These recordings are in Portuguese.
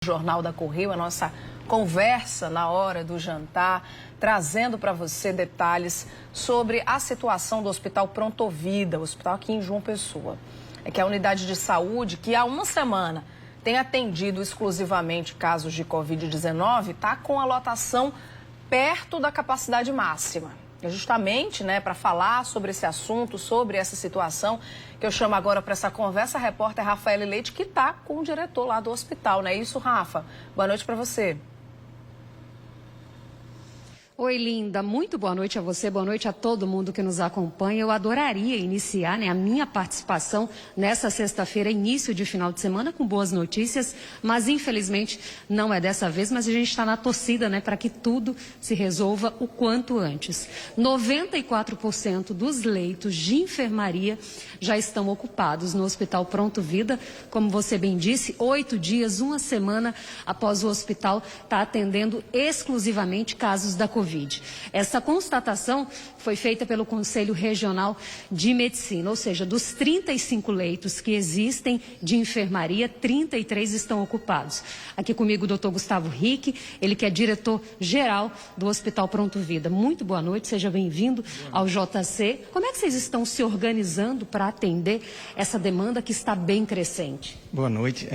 Jornal da Correio, a nossa conversa na hora do jantar, trazendo para você detalhes sobre a situação do Hospital Pronto Vida, o hospital aqui em João Pessoa. É que a unidade de saúde, que há uma semana tem atendido exclusivamente casos de Covid-19, está com a lotação perto da capacidade máxima. É justamente, para falar sobre esse assunto, sobre essa situação, que eu chamo agora para essa conversa a repórter Rafaela Leite, que está com o diretor lá do hospital, não é isso, Rafa? Boa noite para você. Oi, linda. Muito boa noite a você, boa noite a todo mundo que nos acompanha. Eu adoraria iniciar a minha participação nessa sexta-feira, início de final de semana, com boas notícias, mas infelizmente não é dessa vez, mas a gente está na torcida para que tudo se resolva o quanto antes. 94% dos leitos de enfermaria já estão ocupados no Hospital Pronto Vida, como você bem disse, 8 dias, uma semana após o hospital estar atendendo exclusivamente casos da Covid. Essa constatação foi feita pelo Conselho Regional de Medicina, ou seja, dos 35 leitos que existem de enfermaria, 33 estão ocupados. Aqui comigo o doutor Gustavo Rick, ele que é diretor-geral do Hospital Pronto Vida. Muito boa noite, seja bem-vindo ao JC. Como é que vocês estão se organizando para atender essa demanda que está bem crescente? Boa noite.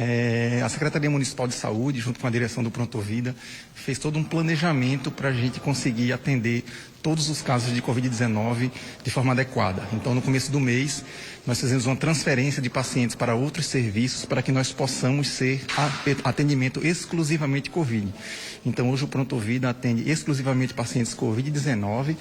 A Secretaria Municipal de Saúde, junto com a direção do Pronto Vida, fez todo um planejamento para a gente conseguir atender todos os casos de Covid-19 de forma adequada. Então, no começo do mês, nós fizemos uma transferência de pacientes para outros serviços para que nós possamos ser atendimento exclusivamente Covid. Então, hoje o Pronto Vida atende exclusivamente pacientes Covid-19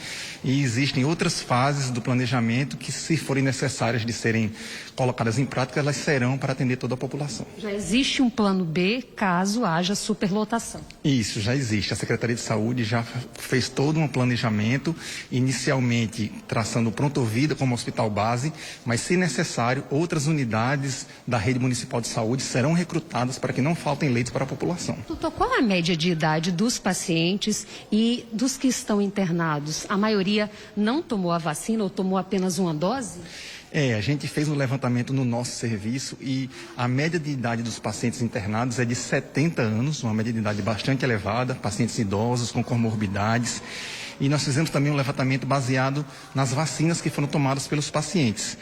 e existem outras fases do planejamento que, se forem necessárias de serem colocadas em prática, elas serão para atender toda a população. Já existe um plano B caso haja superlotação? Isso, já existe. A Secretaria de Saúde já fez todo um planejamento, inicialmente traçando o Pronto Vida como hospital base, mas, se necessário, outras unidades da rede municipal de saúde serão recrutadas para que não faltem leitos para a população. Doutor, qual é a média de idade dos pacientes e dos que estão internados? A maioria não tomou a vacina ou tomou apenas uma dose? A gente fez um levantamento no nosso serviço e a média de idade dos pacientes internados é de 70 anos, uma média de idade bastante elevada, pacientes idosos com comorbidades. E nós fizemos também um levantamento baseado nas vacinas que foram tomadas pelos pacientes,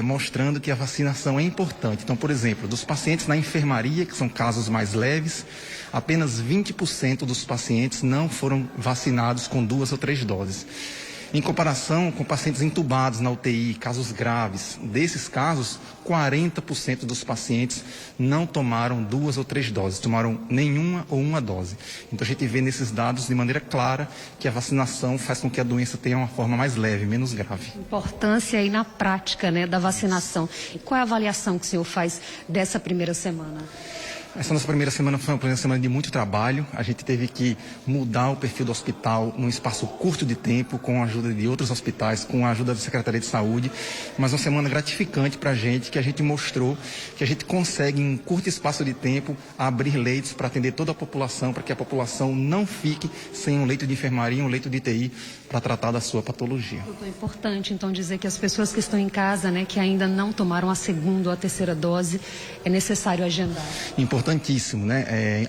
mostrando que a vacinação é importante. Então, por exemplo, dos pacientes na enfermaria, que são casos mais leves, apenas 20% dos pacientes não foram vacinados com 2 ou 3 doses. Em comparação com pacientes entubados na UTI, casos graves, desses casos, 40% dos pacientes não tomaram 2 ou 3 doses, tomaram nenhuma ou uma dose. Então a gente vê nesses dados de maneira clara que a vacinação faz com que a doença tenha uma forma mais leve, menos grave. Importância aí na prática, da vacinação. E qual é a avaliação que o senhor faz dessa primeira semana? Essa nossa primeira semana foi uma primeira semana de muito trabalho. A gente teve que mudar o perfil do hospital num espaço curto de tempo, com a ajuda de outros hospitais, com a ajuda da Secretaria de Saúde. Mas uma semana gratificante para a gente, que a gente mostrou que a gente consegue, em um curto espaço de tempo, abrir leitos para atender toda a população, para que a população não fique sem um leito de enfermaria, um leito de UTI para tratar da sua patologia. É importante, então, dizer que as pessoas que estão em casa, que ainda não tomaram a segunda ou a terceira dose, é necessário agendar. Importantíssimo,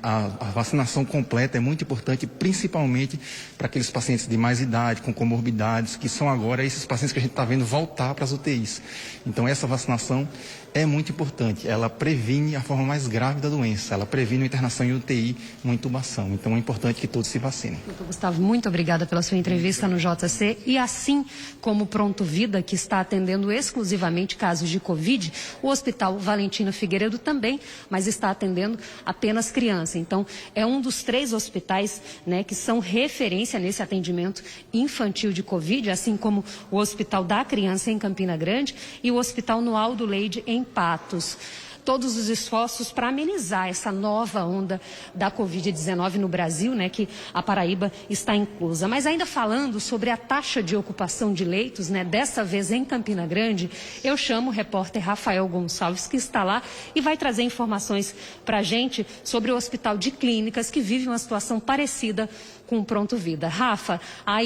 A vacinação completa é muito importante, principalmente para aqueles pacientes de mais idade, com comorbidades, que são agora esses pacientes que a gente está vendo voltar para as UTIs. Então, essa vacinação é muito importante. Ela previne a forma mais grave da doença, ela previne a internação em UTI, uma intubação. Então, é importante que todos se vacinem. Doutor Gustavo, muito obrigada pela sua entrevista no JC. E assim como o Pronto Vida, que está atendendo exclusivamente casos de Covid, o Hospital Valentina Figueiredo também, mas está atendendo apenas criança. Então, é um dos 3 hospitais que são referência nesse atendimento infantil de Covid, assim como o Hospital da Criança em Campina Grande e o Hospital no Aldo Leide em Patos. Todos os esforços para amenizar essa nova onda da Covid-19 no Brasil, que a Paraíba está inclusa. Mas ainda falando sobre a taxa de ocupação de leitos, dessa vez em Campina Grande, eu chamo o repórter Rafael Gonçalves, que está lá e vai trazer informações para a gente sobre o Hospital de Clínicas, que vive uma situação parecida com o Pronto Vida. Rafa, aí